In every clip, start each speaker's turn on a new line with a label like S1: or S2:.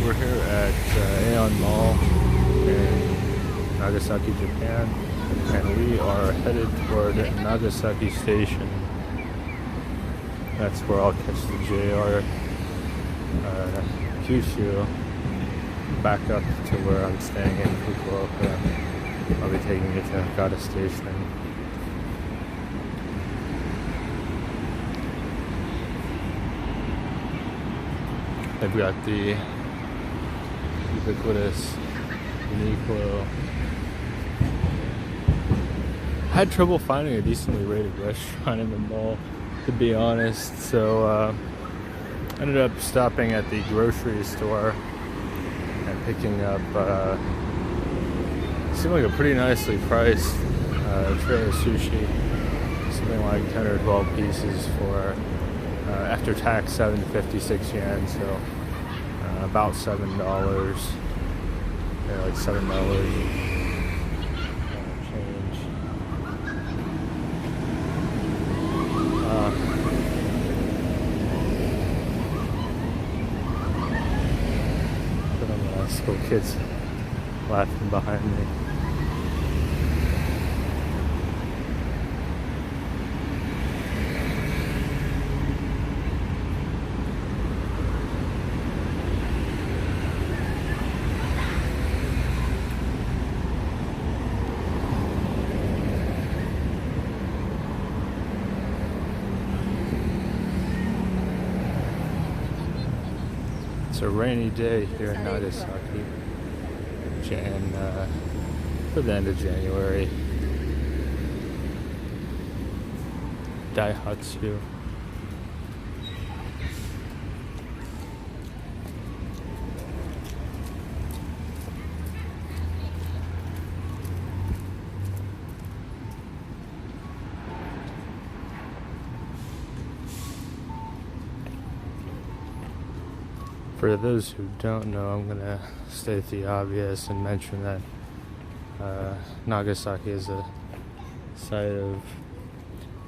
S1: We're here at Aeon Mall in Nagasaki, Japan, and we are headed toward Nagasaki Station. That's where I'll catch the JR Kyushu back up to where I'm staying in Fukuoka. I'll be taking it to Nagasaki Station. They've got the ubiquitous Uniqlo. I had trouble finding a decently rated restaurant in the mall, to be honest, so ended up stopping at the grocery store and picking up seemed like a pretty nicely priced tray of sushi, something like 10 or 12 pieces for after tax 756 yen, so about $7, like $7 change. School kids laughing behind me. It's a rainy day here in Nagasaki, for the end of January. Daihatsu. For those who don't know, I'm gonna state the obvious and mention that Nagasaki is a site of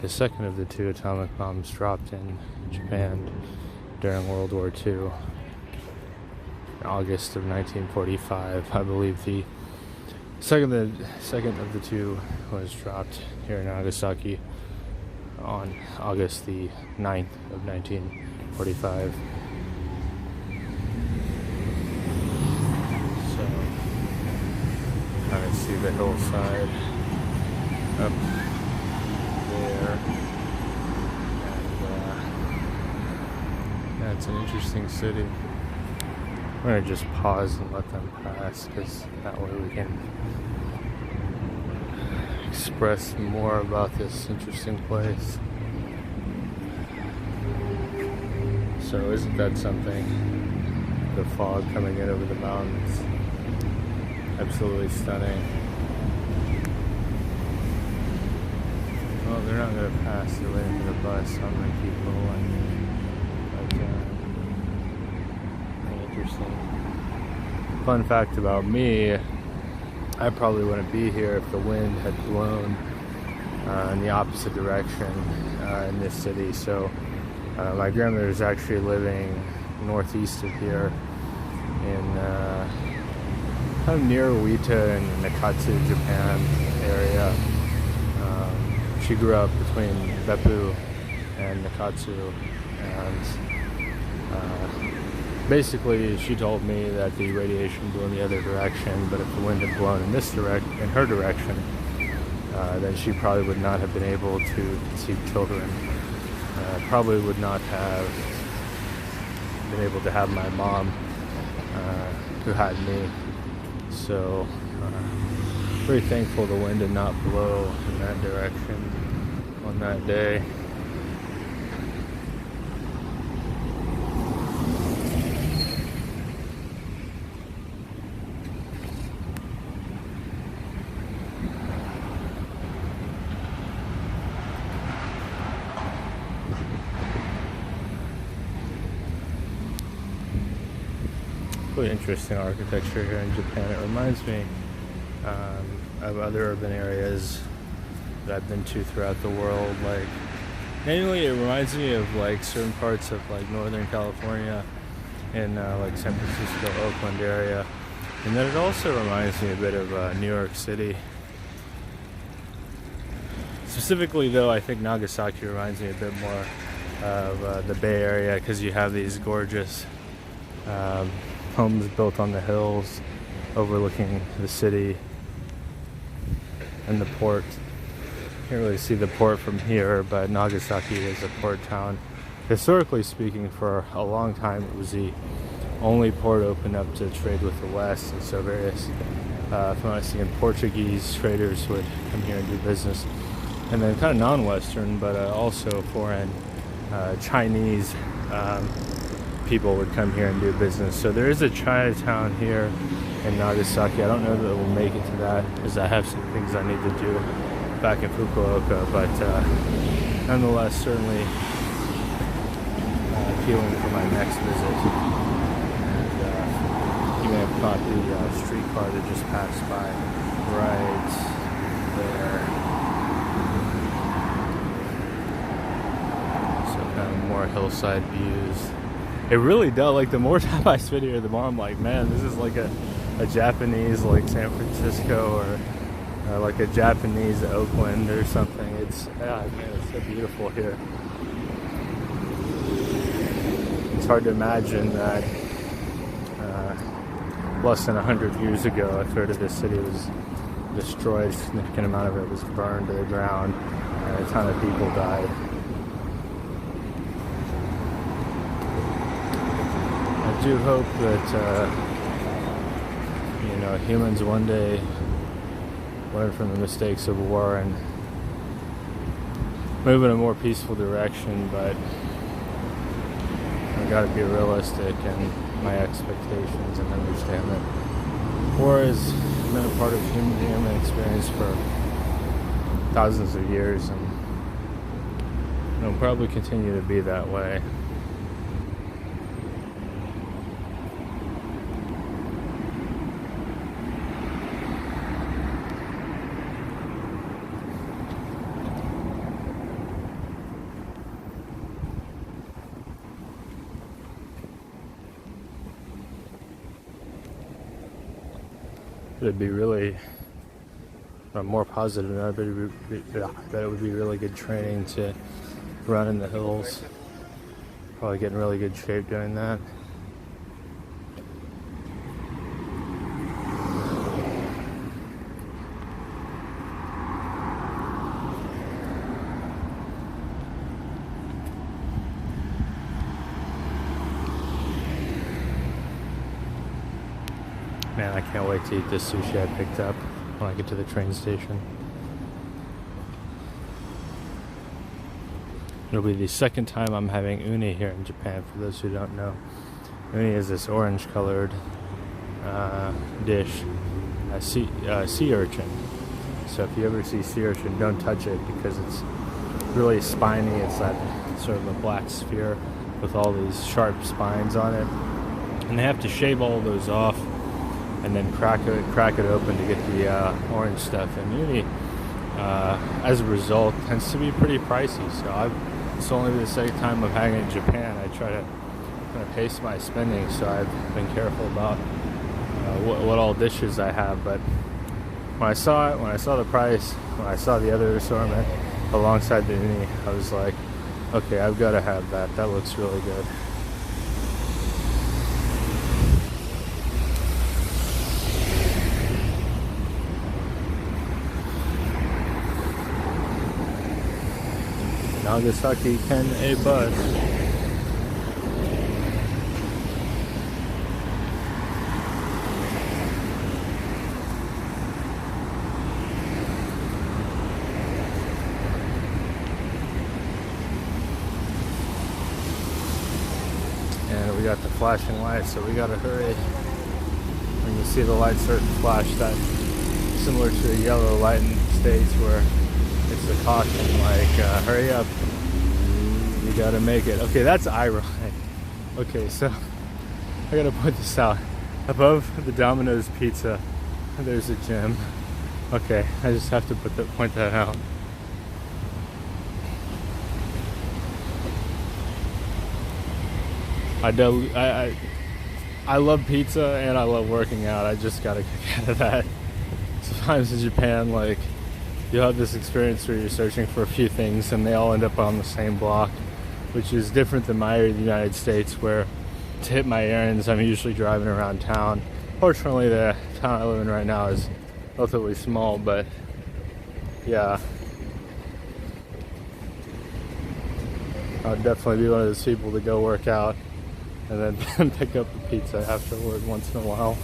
S1: the second of the two atomic bombs dropped in Japan during World War II. In August of 1945, I believe the second of the two was dropped here in Nagasaki on August the 9th of 1945. I can see the hillside up there, and yeah, it's an interesting city. I'm gonna just pause and let them pass, because that way we can express more about this interesting place. So isn't that something? The fog coming in over the mountains. Absolutely stunning. Well, they're not going to pass. They're waiting for the bus, so I'm going to keep going. But, interesting. Fun fact about me, I probably wouldn't be here if the wind had blown in the opposite direction in this city. So my grandmother is actually living northeast of here in kind of near Uita in the Nagasaki, Japan area. She grew up between Beppu and Nagasaki, and basically she told me that the radiation blew in the other direction, but if the wind had blown in in her direction, then she probably would not have been able to conceive children. Probably would not have been able to have my mom, who had me. So, very thankful the wind did not blow in that direction on that day. Really interesting architecture here in Japan. It reminds me of other urban areas that I've been to throughout the world. Like, mainly it reminds me of like certain parts of like Northern California in like San Francisco, Oakland area. And then it also reminds me a bit of New York City. Specifically though, I think Nagasaki reminds me a bit more of the Bay Area, because you have these gorgeous homes built on the hills overlooking the city and the port. Can't really see the port from here, but Nagasaki is a port town. Historically speaking, for a long time it was the only port open up to trade with the West, and so various from what I see in Portuguese traders would come here and do business, and then kind of non-Western but also foreign Chinese people would come here and do business. So there is a Chinatown here in Nagasaki. I don't know that we'll make it to that because I have some things I need to do back in Fukuoka, but nonetheless certainly appealing for my next visit. And you may have caught the streetcar that just passed by right there. So kind of more hillside views. It really does, like the more time I spend here, the more I'm like, man, this is like a Japanese like San Francisco, or like a Japanese Oakland or something. It's, man, it's so beautiful here. It's hard to imagine that less than 100 years ago, a third of this city was destroyed. A significant amount of it was burned to the ground, and a ton of people died. I do hope that humans one day learn from the mistakes of war and move in a more peaceful direction, but I've got to be realistic in my expectations and understand that war has been a part of human experience for thousands of years, and it'll probably continue to be that way. It'd be really more positive note, that it would be really good training to run in the hills. Probably get in really good shape doing that. Man, I can't wait to eat this sushi I picked up when I get to the train station. It'll be the second time I'm having uni here in Japan, for those who don't know. Uni is this orange-colored dish, sea urchin. So if you ever see sea urchin, don't touch it because it's really spiny. It's that sort of a black sphere with all these sharp spines on it. And they have to shave all of those off and then crack it open to get the orange stuff. And uni, as a result, tends to be pretty pricey. So it's only the second time I've had it in Japan. I try to kind of pace my spending, so I've been careful about what all dishes I have. But when I saw the price, when I saw the other assortment alongside the uni, I was like, okay, I've got to have that. That looks really good. Nagasaki Ken A bus. And we got the flashing lights, so we gotta hurry. When you see the lights start to flash, that's similar to a yellow light in the States where it's a caution, like, hurry up, you gotta make it. Okay, that's ironic. Okay, so I gotta point this out. Above the Domino's pizza, there's a gym. Okay, I just have to point that out. I love pizza and I love working out. I just got a kick out of that. Sometimes in Japan, like, you'll have this experience where you're searching for a few things and they all end up on the same block, which is different than my area of the United States, where to hit my errands, I'm usually driving around town. Fortunately, the town I live in right now is relatively small, but yeah. I'll definitely be one of those people to go work out and then pick up the pizza afterward once in a while.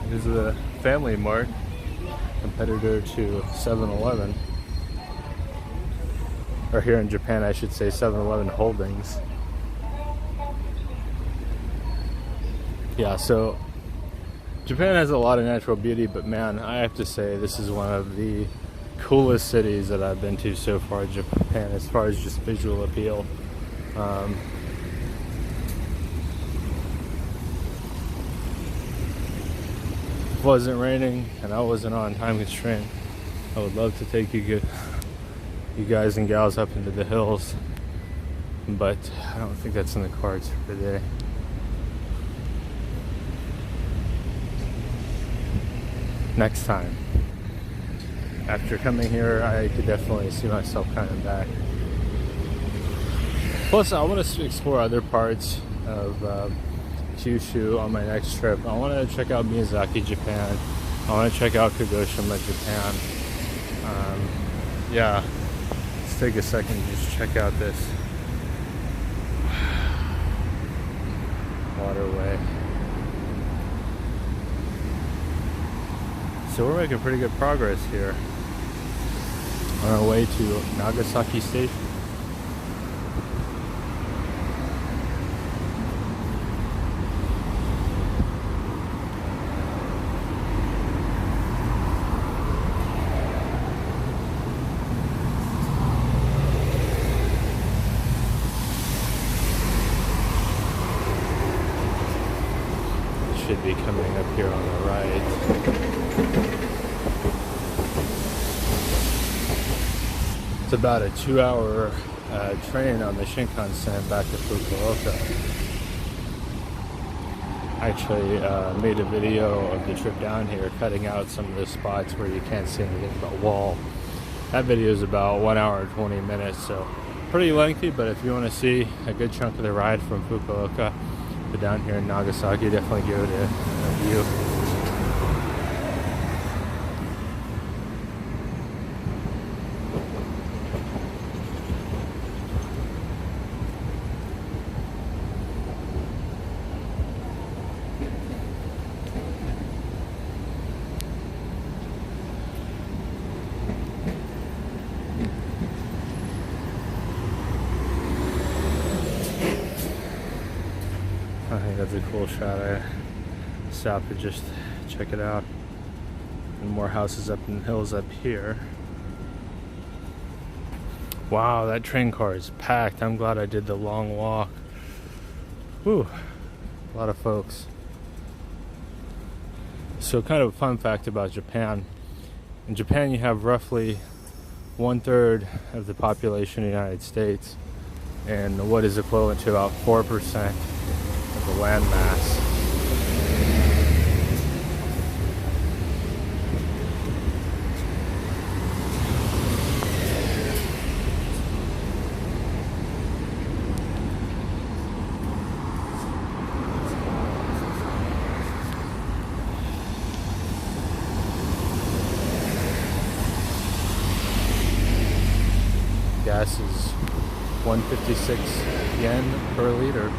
S1: This is a Family Mart, competitor to 7-Eleven. Or here in Japan, I should say 7-Eleven Holdings. Yeah, so Japan has a lot of natural beauty, but man, I have to say this is one of the coolest cities that I've been to so far in Japan as far as just visual appeal. If it wasn't raining and I wasn't on time constraint, I would love to take you guys and gals up into the hills, but I don't think that's in the cards for today. Next time. After coming here, I could definitely see myself coming back. Plus, I want to explore other parts of Kyushu on my next trip. I want to check out Miyazaki, Japan. I want to check out Kagoshima, Japan. Yeah, let's take a second and just check out this waterway. So we're making pretty good progress here on our way to Nagasaki Station. Should be coming up here on the right. It's about a 2-hour train on the Shinkansen back to Fukuoka. I actually made a video of the trip down here, cutting out some of the spots where you can't see anything but wall. That video is about 1 hour and 20 minutes, so pretty lengthy, but if you want to see a good chunk of the ride from Fukuoka to down here in Nagasaki, definitely give it a view. I think that's a cool shot. I stopped to just check it out. And more houses up in the hills up here. Wow, that train car is packed. I'm glad I did the long walk. Whew, a lot of folks. So kind of a fun fact about Japan. In Japan you have roughly 1/3 of the population of the United States, and what is equivalent to about 4% of the land mass. Gas is 156 yen per liter.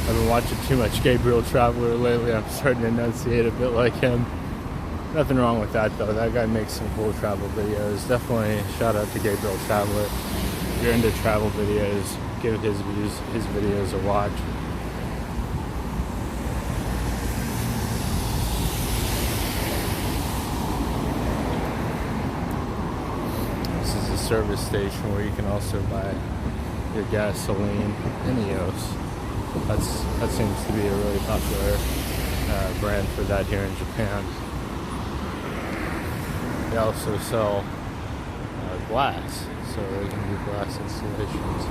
S1: I've been watching too much Gabriel Traveler lately. I'm starting to enunciate a bit like him. Nothing wrong with that though. That guy makes some cool travel videos. Definitely shout out to Gabriel Traveler. If you're into travel videos, give his videos a watch. This is a service station where you can also buy your gasoline in Eos. That seems to be a really popular brand for that here in Japan. They also sell glass, so they can do glass installations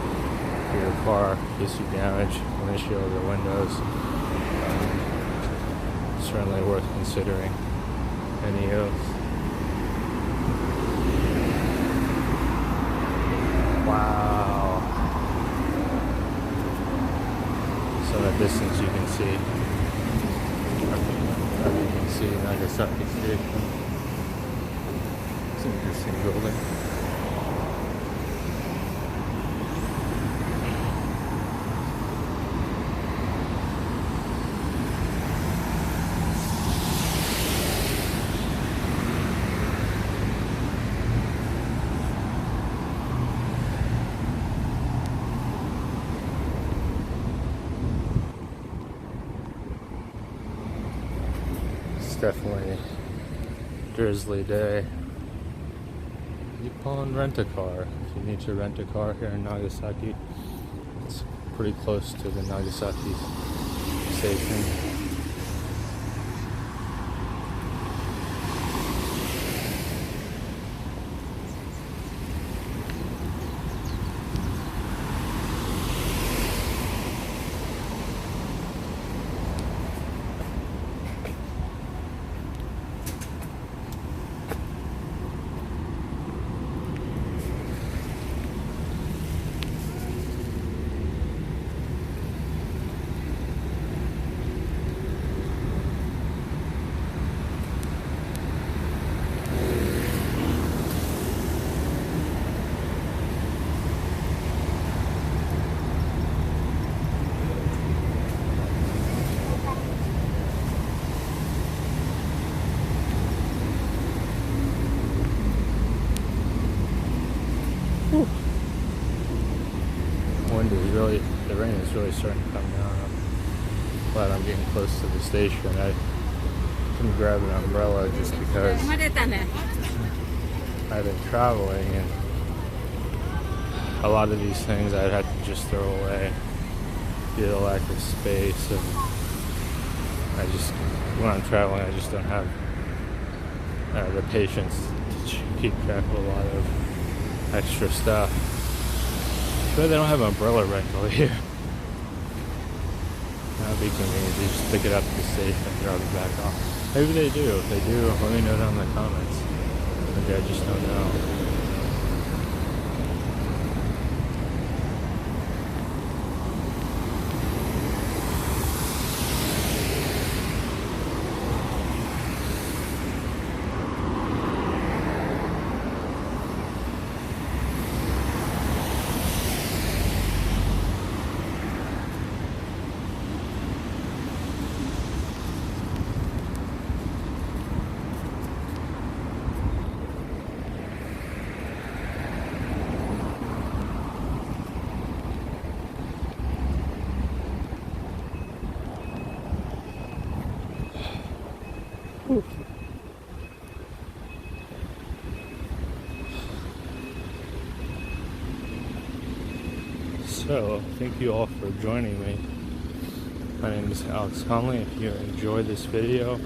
S1: for your car in case you damage windshield or windows. Certainly worth considering. Any else? Wow. So in the distance you can see Nagasaki Station. It's an interesting building. Definitely a drizzly day. Keep on rent a car if you need to rent a car here in Nagasaki. It's pretty close to the Nagasaki Station. The rain is really starting to come down. I'm glad I'm getting close to the station. I couldn't grab an umbrella just because I've been traveling, and a lot of these things I'd have to just throw away due to the lack of space. And when I'm traveling, I just don't have the patience to keep track of a lot of extra stuff. But they don't have an umbrella rental here. That would be convenient. They just pick it up at the station and drop it back off. Maybe they do. If they do, let me know down in the comments. Maybe I just don't know. So, thank you all for joining me. My name is Alex Conley. If you enjoyed this video,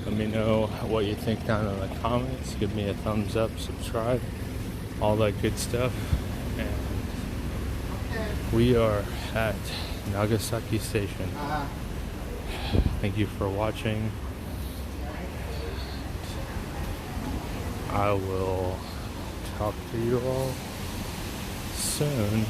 S1: let me know what you think down in the comments. Give me a thumbs up, subscribe, all that good stuff. And we are at Nagasaki Station. Thank you for watching. I will talk to you all soon.